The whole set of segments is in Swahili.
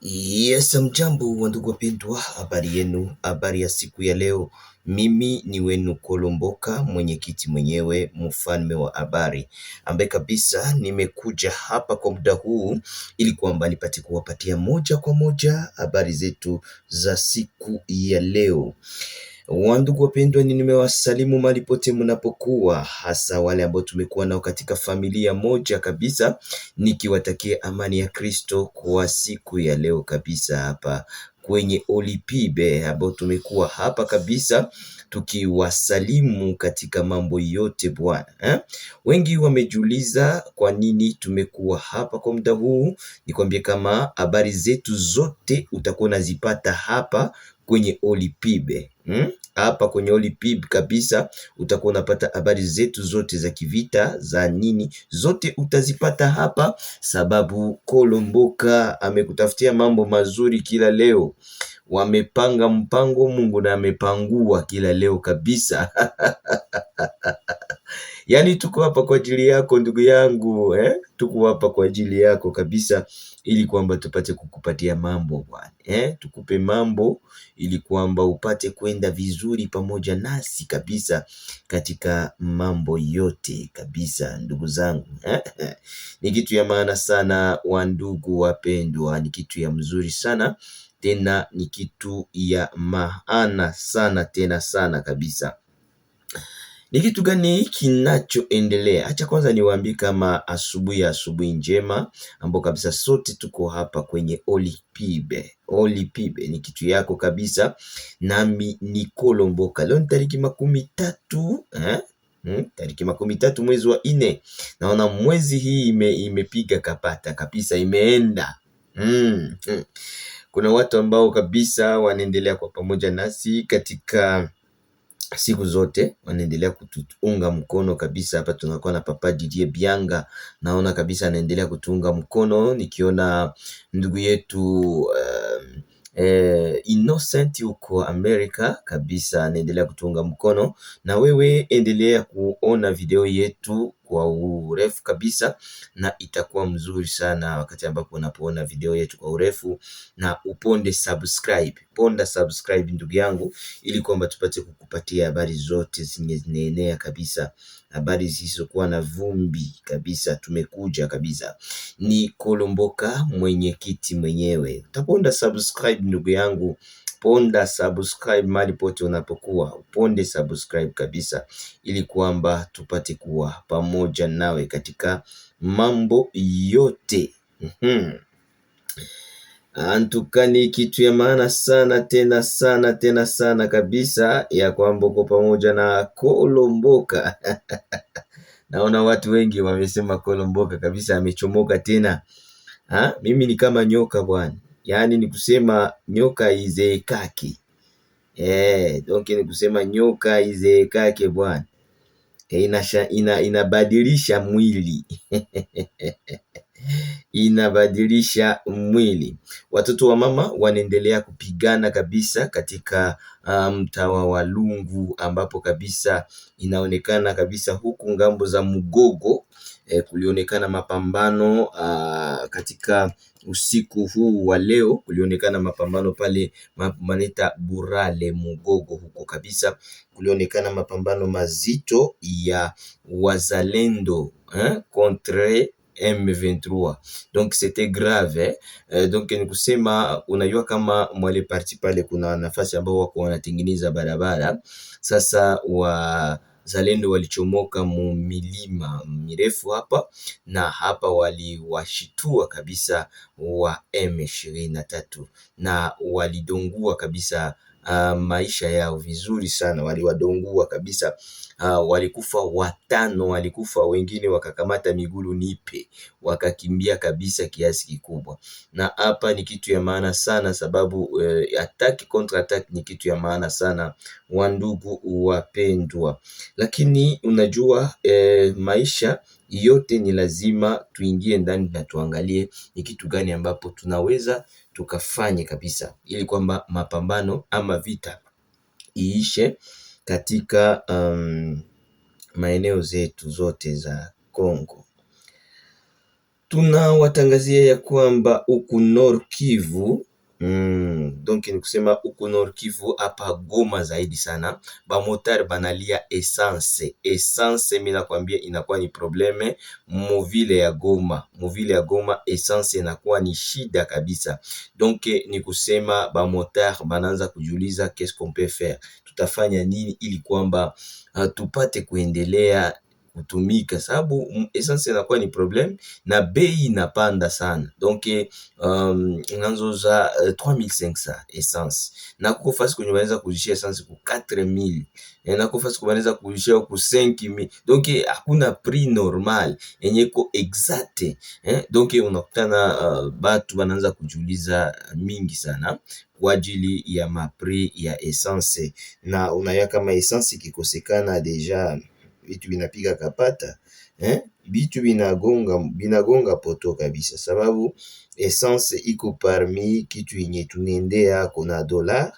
Yes, mjambo wa ndugu wapendwa, habari yenu, habari ya siku ya leo. Mimi ni wenu Kolomboka, mwenyekiti mwenyewe, mfalme wa habari, ambaye kabisa nimekuja hapa kwa muda huu ili kwamba nipate kuwapatia moja kwa moja habari zetu za siku ya leo. Wandugu wapendwa, ni nimewasalimu mahali pote mnapokuwa, hasa wale ambao tumekuwa nao katika familia moja kabisa, nikiwatakia amani ya Kristo kwa siku ya leo kabisa hapa kwenye Olipibe ambao tumekuwa hapa kabisa tukiwasalimu katika mambo yote Bwana. Wengi wamejiuliza kwa nini tumekuwa hapa kwa muda huu. Nikwambie kama habari zetu zote utakuwa unazipata hapa kwenye Olipibe. Hapa kwenye Olipib kabisa utakuwa unapata habari zetu zote za kivita za nini, zote utazipata hapa, sababu Kolomboka amekutafutia mambo mazuri kila leo. Wamepanga mpango, Mungu na amepangua kila leo kabisa. Yaani tuko hapa kwa ajili yako ndugu yangu, tuko hapa kwa ajili yako kabisa, ili kwamba tupate kukupatia mambo Bwana, tukupe mambo ili kwamba upate kwenda vizuri pamoja nasi kabisa katika mambo yote kabisa, ndugu zangu. Ni kitu ya maana sana wa ndugu wapendwa, ni kitu ya mzuri sana tena, ni kitu ya maana sana tena sana kabisa. Ni kitu gani kinachoendelea? Acha kwanza niwaambie kama asubuhi njema, ambao kabisa sote tuko hapa kwenye Olipibe. Olipibe ni kitu yako kabisa, nami ni Kolomboka. Leo ni tariki 13 tariki 13 mwezi wa 4. Naona mwezi hii imepiga kapata kabisa, imeenda. Kuna watu ambao kabisa wanaendelea kwa pamoja nasi katika siku zote, wanaendelea kutuunga mkono kabisa. Hapa tunakuwa na Papa Didier Bianga, naona kabisa anaendelea kutuunga mkono. Nikiona ndugu yetu Innocent huko Amerika kabisa anaendelea kutuunga mkono, na wewe endelea kuona video yetu kwa urefu kabisa, na itakuwa mzuri sana wakati ambapo unapoona video yetu kwa urefu, na uponde subscribe, ponda subscribe ndugu yangu, ili kwamba tupate kukupatia habari zote zenye zinaenea kabisa, habari zisizokuwa na vumbi kabisa. Tumekuja kabisa, ni Kolomboka mwenyekiti mwenyewe. Utaponda subscribe ndugu yangu, ponda subscribe mali pote unapokuwa, uponde subscribe kabisa, ili kwamba tupate kuwa pamoja nawe katika mambo yote. Antuka ni kitu ya maana sana tena sana tena sana kabisa, ya kwamba uko pamoja na Kolomboka. Naona watu wengi wamesema Kolomboka kabisa amechomoka tena. Mimi ni kama nyoka bwana, yaani ni kusema nyoka izeekake. Donc ni kusema nyoka izeekake bwana, inabadilisha mwili inabadilisha mwili. Watoto wa mama wanaendelea kupigana kabisa katika mtawa wa Lungu, ambapo kabisa inaonekana kabisa huku ngambo za Mugogo kulionekana mapambano katika usiku huu wa leo, kulionekana mapambano pale maneta Burale Mugogo, huko kabisa kulionekana mapambano mazito ya wazalendo contre M23. Donc c'était grave donc ni kusema, unajua kama mwale parti pale kuna nafasi ambao wako wanatengeneza barabara. Sasa wazalendo walichomoka mu milima mirefu hapa, na hapa waliwashitua kabisa wa M23, na walidongua kabisa maisha yao vizuri sana, waliwadongua kabisa. Walikufa 5, walikufa wengine wakakamata migulu nipe, wakakimbia kabisa kiasi kikubwa. Na hapa ni kitu ya maana sana, sababu attack contre attack ni kitu ya maana sana, wandugu wapendwa. Lakini unajua maisha yote ni lazima tuingie ndani na tuangalie ni kitu gani ambapo tunaweza tukafanye kabisa, ili kwamba mapambano ama vita iishe katika maeneo zetu zote za Kongo. Tunawatangazia ya kwamba huku Nord Kivu donc ni kusema huku Nord Kivu hapa Goma zaidi sana, bamotari banalia essence. Essence mimi nakwambia inakuwa ni probleme muvile ya Goma. Muvile ya Goma essence inakuwa ni shida kabisa. Donc ni kusema bamotari banaanza kujiuliza qu'est-ce qu'on peut faire, tutafanya nini ili kwamba tupate kuendelea kutumika, sababu essence inakuwa ni problem na bei inapanda sana. Donc unanzoza 3500 essence na kuko fasi kwenye wanaweza kujishia essence ku 4000 na kuko fasi wanaweza kujishia ku 5000. Donc hakuna prix normal yenye ko exact donc unakutana batu wanaanza kujiuliza mingi sana kwa ajili ya mapri ya essence, na unaya kama essence ikikosekana deja vitu vinapiga kapata vitu binagonga poto kabisa, sababu essence iko parmi kitu yenye tunaendea kuna dollar.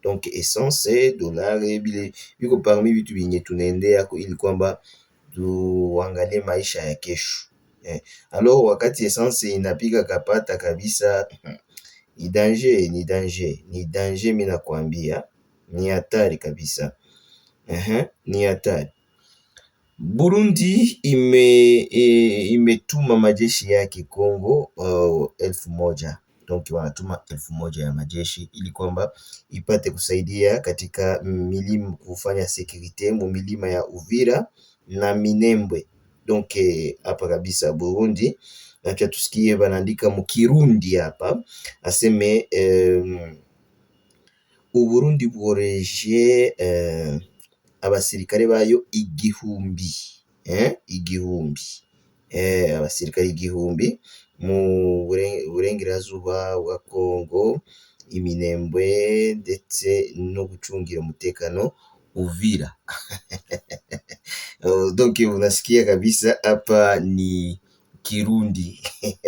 Donc essence dollar bile iko parmi vitu yenye tunaendea ili kwamba tuangalie maisha ya kesho alors wakati essence inapiga kapata kabisa ni danger, ni danger mimi nakwambia, ni hatari kabisa ni hatari. Burundi imetuma majeshi yake Kongo 1000. Donc wanatuma 1000 ya majeshi ili kwamba ipate kusaidia katika milima, kufanya securite mu milima ya Uvira na Minembwe. Donc hapa kabisa Burundi, acha tusikie banaandika mukirundi hapa aseme Uburundi bworeje abasirikare bayo igihumbi abasirikare igihumbi mu burengerazuba bwa Kongo, Iminembwe ndetse no gucungira umutekano Uvira. Donc unasikia kabisa hapa ni Kirundi.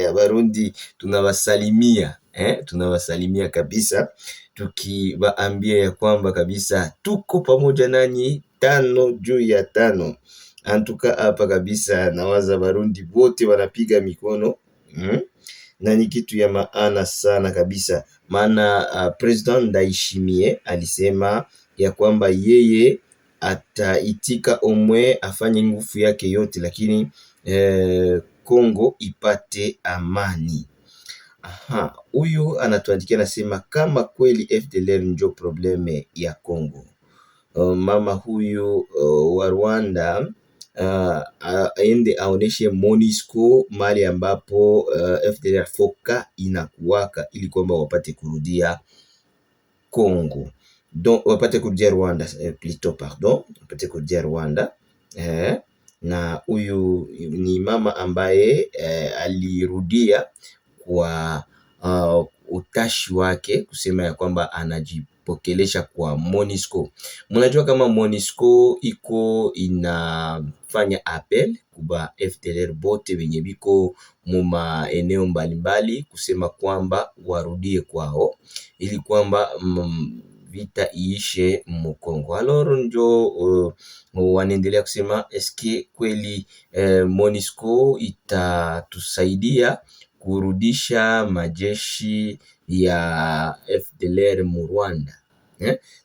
Abarundi tunawasalimia tunawasalimia kabisa, tukiwaambia ya kwamba kabisa tuko pamoja nanyi 5 juu ya 5. Antuka hapa kabisa nawaza Barundi wote wanapiga mikono na ni kitu ya maana sana kabisa, maana President Ndayishimiye alisema ya kwamba yeye ataitika omwe afanye nguvu yake yote, lakini Kongo ipate amani. Huyu anatuandikia nasema kama kweli FDLR ndio probleme ya Kongo. Mama huyu wa Rwanda aende aoneshe MONUSCO mali ambapo FDLR foka inakuwaka ili kwamba wapate kurudia Kongo. Donc wapate kurudia Rwanda wapate kurudia Rwanda na huyu ni mama ambaye alirudia kwa utashi wake kusema ya kwamba anajipokelesha kwa MONUSCO. Mnajua kama MONUSCO iko inafanya appel kuba FDLR bote wenye biko muma eneo mbalimbali kusema kwamba warudie kwao ili kwamba vita iishe Mkongo. Alors njo wanaendelea kusema eske kweli MONUSCO itatusaidia kurudisha majeshi ya FDLR mu Rwanda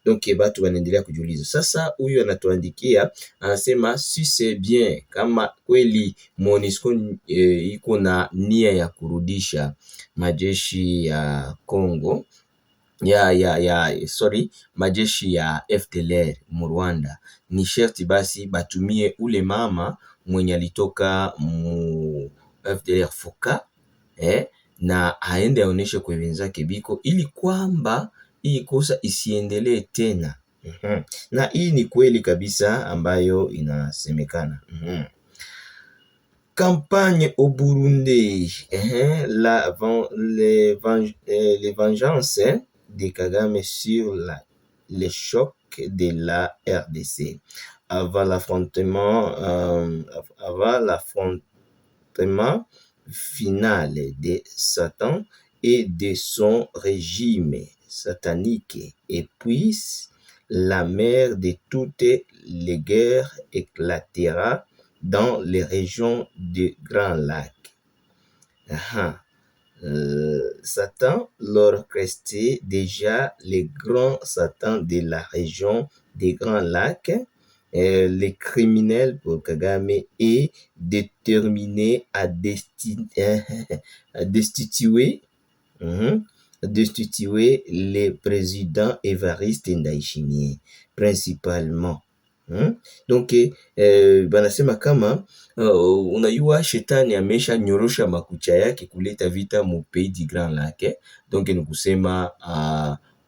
Donc batu wanaendelea kujiuliza. Sasa huyu anatuandikia anasema si c'est bien kama kweli MONUSCO iko na nia ya kurudisha majeshi ya Kongo majeshi ya FDLR mu Rwanda, ni sherti basi batumie ule mama mwenye alitoka mu FDLR foka na aende aoneshe kwa wenzake biko ili kwamba hii kosa isiendelee tena. Na hii ni kweli kabisa ambayo inasemekana. Campagne au Burundi, les vengeances de Kagame sur les chocs de la RDC avant l'affrontement final de Satan et de son régime satanique, et puis la mer de toutes les guerres éclatera dans les régions du Grand Lac. Satan leur restait déjà les grands Satans de la région des Grands Lacs. Les criminels pour Kagame est déterminé à destituer destituer le président Evariste Ndayishimiye principalement. Donc banasema kama unajua shetani amesha nyorosha makucha yake kuleta vita mu pays du Grand Lac. Donc ni kusema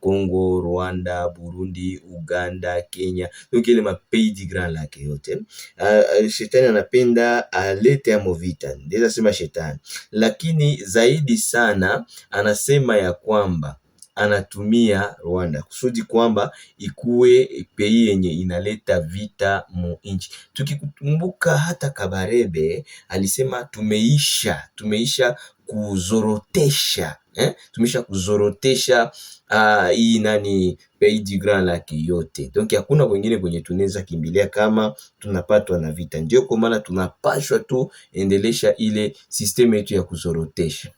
Congo, Rwanda, Burundi, Uganda, Kenya, donc ile ma pays du Grand Lac yote. Shetani anapenda alete amo vita, ndiza sema shetani, lakini zaidi sana anasema ya kwamba anatumia Rwanda kusudi kwamba ikuwe pei yenye inaleta vita mu inchi. Tukikumbuka hata Kabarebe alisema tumeisha kuzorotesha tumesha kuzorotesha hii nani pays du Grand Lac yote. Donc hakuna wengine kwenye tunaweza kimbilia kama tunapatwa na vita. Ndio kwa maana tunapashwa tu endelesha ile system yetu ya kuzorotesha.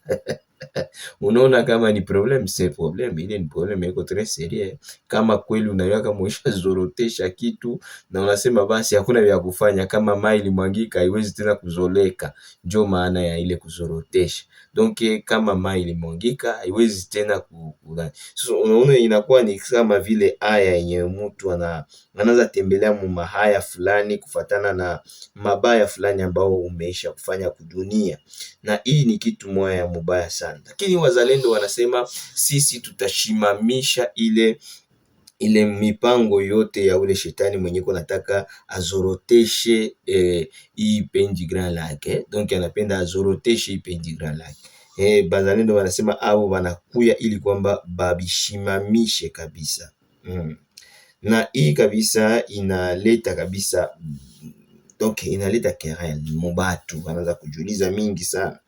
Unaona kama ni problem, c'est problem, ile ni problem iko très sérieux. Kama kweli unaiwa kama uisha zorotesha kitu na unasema basi hakuna vya kufanya, kama mai ilimwangika haiwezi tena kuzoleka, ndio maana ya ile kuzorotesha. Donc kama mai ilimwangika haiwezi tena so unaona inakuwa ni kama vile aya yenye mtu anaanza tembelea mu mahaya fulani kufatana na mabaya fulani ambao umeisha kufanya kudunia, na hii ni kitu moya mubaya sana. Lakini wazalendo wanasema sisi tutashimamisha ile mipango yote ya ule shetani mwenye nataka azoroteshe hii pays du Grand Lac. Donc anapenda azoroteshe hii pays du Grand Lac. Bazalendo wanasema au wanakuya ili kwamba babishimamishe kabisa. Na hii kabisa inaleta kabisa, donc inaleta kerel mubatu, wanaanza kujiuliza mingi sana.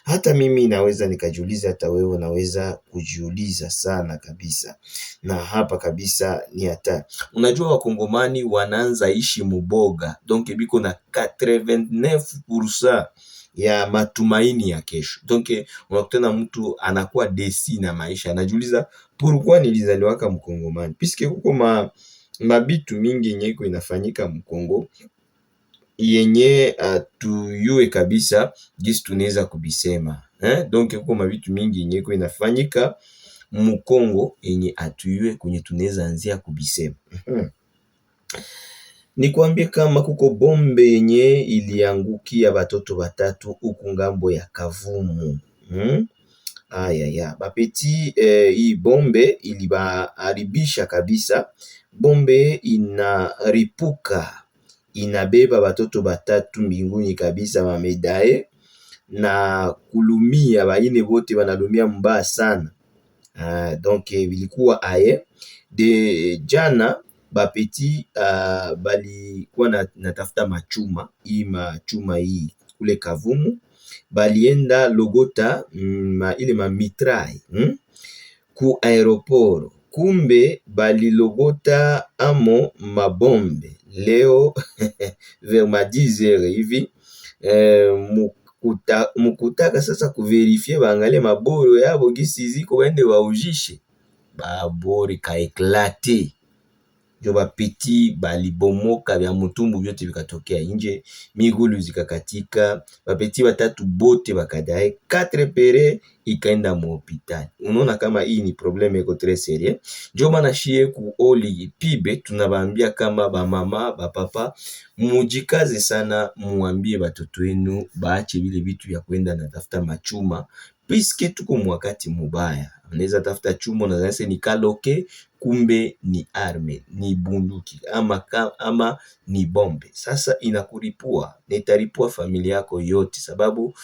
Hata mimi naweza nikajiuliza, hata wewe unaweza kujiuliza sana kabisa. Na hapa kabisa ni hata unajua wakongomani wanaanza ishi muboga, donc biko na 89% ya matumaini ya kesho. Donc unakutana mtu anakuwa desi na maisha, anajiuliza pourquoi nilizaliwaka mkongomani, puisque kuko mabitu mingi yenye iko inafanyika mkongo yenye tuyue kabisa gisi tunaweza kubisema. Donc kuko mabitu mingi yenye iko inafanyika mkongo yenye atuyue kwenye tunaweza anzia kubisema. Nikwambie kama kuko bombe yenye iliangukia batoto batatu huku ngambo ya Kavumu. Bapeti hii bombe ilibaharibisha kabisa. Bombe inaripuka, inabeba batoto batatu mbinguni kabisa, wamedae na kulumia, baine bote banalumia mbaya sana. Donc bilikuwa aye de jana bapeti balikuwa natafuta machuma hii kule Kavumu, balienda logota ile mitrai ku aeroport, kumbe balilogota amo mabombe leo vers ma 10h hivi. Mukutaka sasa kuverifie baangalie maboro yabo gisi ziko wende waujishe, babori ka eklate, jo bapeti balibomoka, vya mutumbu vyote vikatokea nje, migulu zikakatika, bapeti batatu bote bakadae, 4 pere ikaenda mu hospitali. Unaona kama hii ni probleme iko tres sérieux. Njo maana shie ku Oli Pibe tunabambia kama ba mama ba papa, mujikaze sana, muambie batoto wenu baache vile vitu vya kwenda na tafuta machuma, puisque tuko mwakati mubaya. Anaweza tafuta chuma na zase ni kaloke, kumbe ni arme, ni bunduki ama ni bombe. Sasa inakuripua, nitaripua familia yako yote, sababu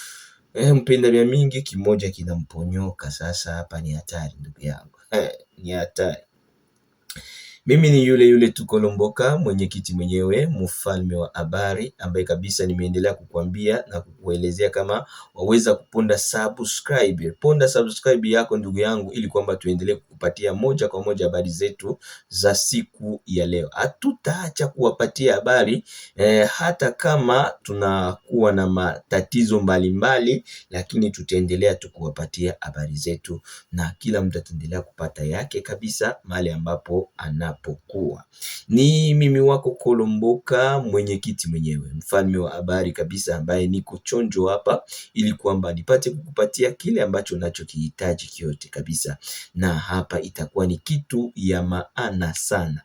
mpenda vya mingi kimoja kinamponyoka. Sasa hapa ni hatari ndugu yangu, ni hatari. Mimi ni yule yule tu Kolomboka, mwenyekiti mwenyewe, mfalme wa habari, ambaye kabisa nimeendelea kukuambia na kukuelezea kama waweza kuponda subscribe. Ponda subscribe yako ndugu yangu, ili kwamba tuendelee kukupatia moja kwa moja habari zetu za siku ya leo. Hatutaacha kuwapatia habari hata kama tunakuwa na matatizo mbalimbali, lakini tutaendelea tu kuwapatia habari zetu, na kila mtu ataendelea kupata yake kabisa mahali ambapo anapokuwa. Ni mimi wako Kolomboka, mwenyekiti mwenyewe, mfalme wa habari kabisa, ambaye niko chonjo hapa ili kwamba nipate kukupatia kile ambacho unachokihitaji kyote kabisa, na hapa itakuwa ni kitu ya maana sana.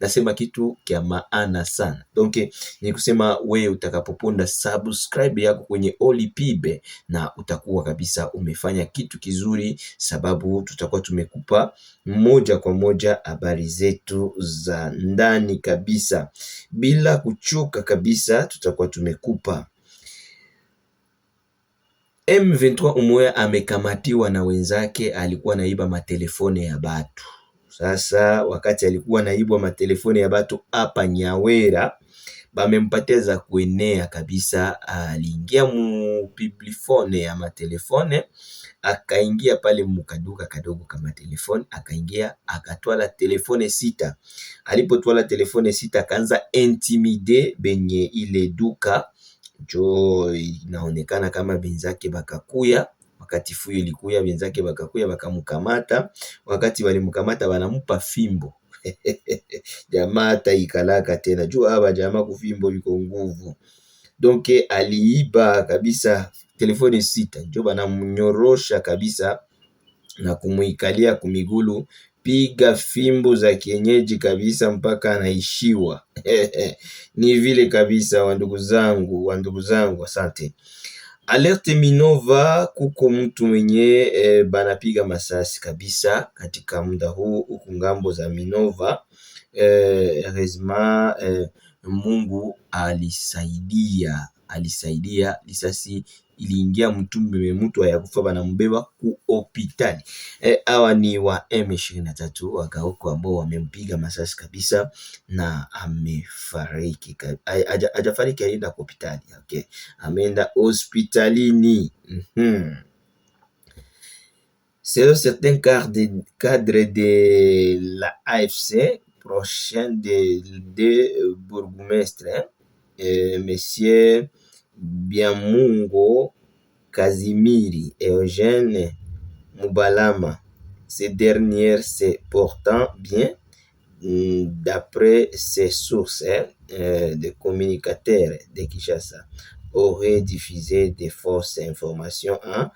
Nasema kitu kya maana sana. Donc ni kusema wewe utakapoponda subscribe yako kwenye Olipibe, na utakuwa kabisa umefanya kitu kizuri, sababu tutakuwa tumekupa moja kwa moja habari zetu za ndani kabisa bila kuchoka kabisa. Tutakuwa tumekupa M23 umoya amekamatiwa na wenzake, alikuwa naiba matelefone ya batu. Sasa wakati alikuwa naibwa matelefone ya batu hapa Nyawera, bamempatia za kuenea kabisa. Aliingia mu piblifone ya matelefone, akaingia pale mukaduka kadogo kama telefone, akaingia akatwala telefone 6. Alipotwala telefone 6, akaanza intimide benye ile duka. Jo, inaonekana kama benzake bakakuya, wakati fuyo ilikuya, benzake bakakuya bakamkamata. Wakati walimkamata banamupa fimbo. Jamaa hata ikalaka tena, juu aba jamaa kufimbo biko nguvu. Donc aliiba kabisa telefone 6, njo banamnyorosha kabisa na kumuikalia kumigulu, piga fimbo za kienyeji kabisa mpaka anaishiwa. Ni vile kabisa, wandugu zangu, asante. Alerte Minova, kuko mtu mwenye banapiga masasi kabisa katika muda huu huku ngambo za Minova. Heureusement Mungu alisaidia, lisasi iliingia mtumbe, mtu ayakufa banambeba ku hospitali. Hawa ni wa M23 wakaoko ambao wamempiga masasi kabisa na amefariki. Hajafariki, alienda kwa hospitali. Okay, ameenda hospitalini. Selon certains cadres de la AFC, prochain de bourgmestre, Monsieur Biamungo Kazimiri et Eugène Mubalama, ces dernières se portant bien, d'après ses sources de communicateurs de Kinshasa, auraient diffusé des fausses informations en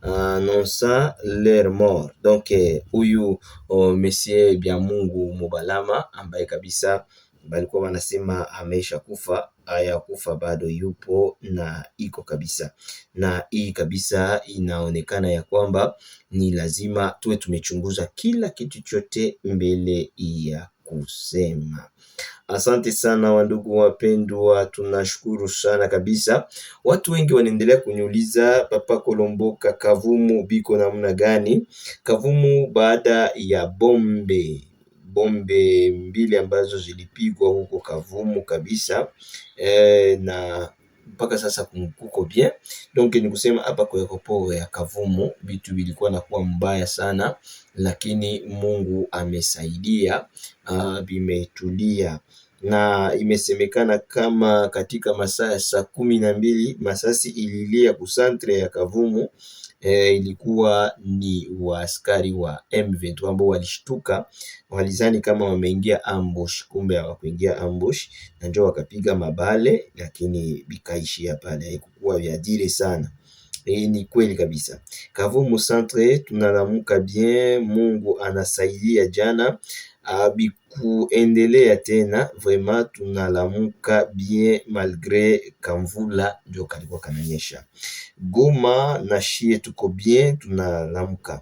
annonçant leur mort. Donc huyu Monsieur Biamungu Mubalama, ambaye kabisa balikuwa wanasema ameisha kufa, haya kufa bado yupo na iko kabisa. Na hii kabisa inaonekana ya kwamba ni lazima tuwe tumechunguza kila kitu chote mbele ya kusema. Asante sana wandugu wapendwa, tunashukuru sana kabisa. Watu wengi wanaendelea kuniuliza, Papa Kolomboka, Kavumu biko namna gani? Kavumu baada ya bombe mbili ambazo zilipigwa huko Kavumu kabisa, na mpaka sasa kuko bien. Donc ni kusema hapa kwa aeroport ya Kavumu vitu vilikuwa nakuwa mbaya sana, lakini Mungu amesaidia, bimetulia. Na imesemekana kama katika masaa ya saa 12 masasi ililia kusantre ya Kavumu. Ilikuwa ni waaskari wa M23 ambao walishtuka, walizani kama wameingia ambush, kumbe hawakuingia ambush, na ndio wakapiga mabale, lakini bikaishia pale, haikuwa vya dire sana. Ni kweli kabisa. Kavumu centre tunalamuka bien, Mungu anasaidia. Jana bikuendelea tena, vraiment tunalamuka bien malgré kamvula ndio kalikuwa kananyesha. Goma na shie tuko bien, tunalamuka.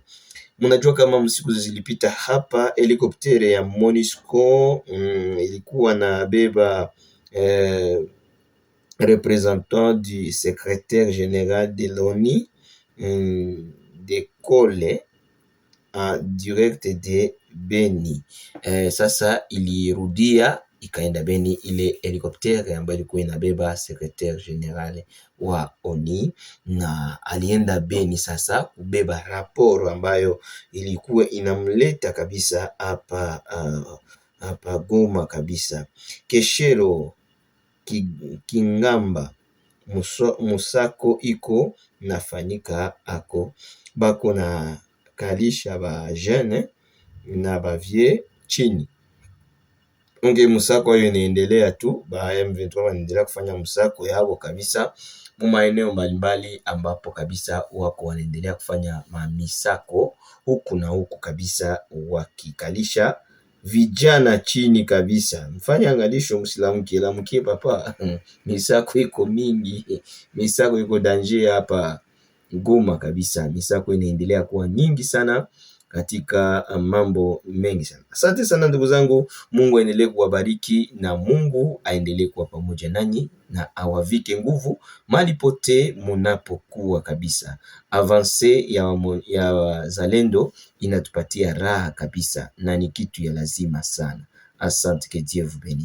Munajua kama msiku zilipita hapa helikoptere ya MONUSCO ilikuwa na beba représentant du secrétaire général de l'ONU de Kole en direct de Beni. Sasa ilirudia ikaenda Beni ile helikoptere ambayo ilikuwa inabeba secretaire general wa ONU, na alienda Beni sasa kubeba raporo ambayo ilikuwa inamleta kabisa hapa Goma kabisa. Keshero Kingamba musako iko nafanyika ako bako na kalisha ba jeune na ba vie chini. Musako hiyo inaendelea tu, ba M23 wanaendelea kufanya musako yao kabisa mu maeneo mbalimbali ambapo kabisa wako wanaendelea kufanya misako huku na huku kabisa, wakikalisha vijana chini kabisa. Mfanye angalisho, msilamukie papa. Misako iko mingi, misako iko danger hapa Goma kabisa. Misako inaendelea kuwa nyingi sana katika mambo mengi sana. Asante sana ndugu zangu, Mungu aendelee kuwabariki na Mungu aendelee kuwa pamoja nanyi na awavike nguvu mali pote munapokuwa kabisa. Avance ya wazalendo inatupatia raha kabisa na ni kitu ya lazima sana. Asante, que Dieu vous bénisse.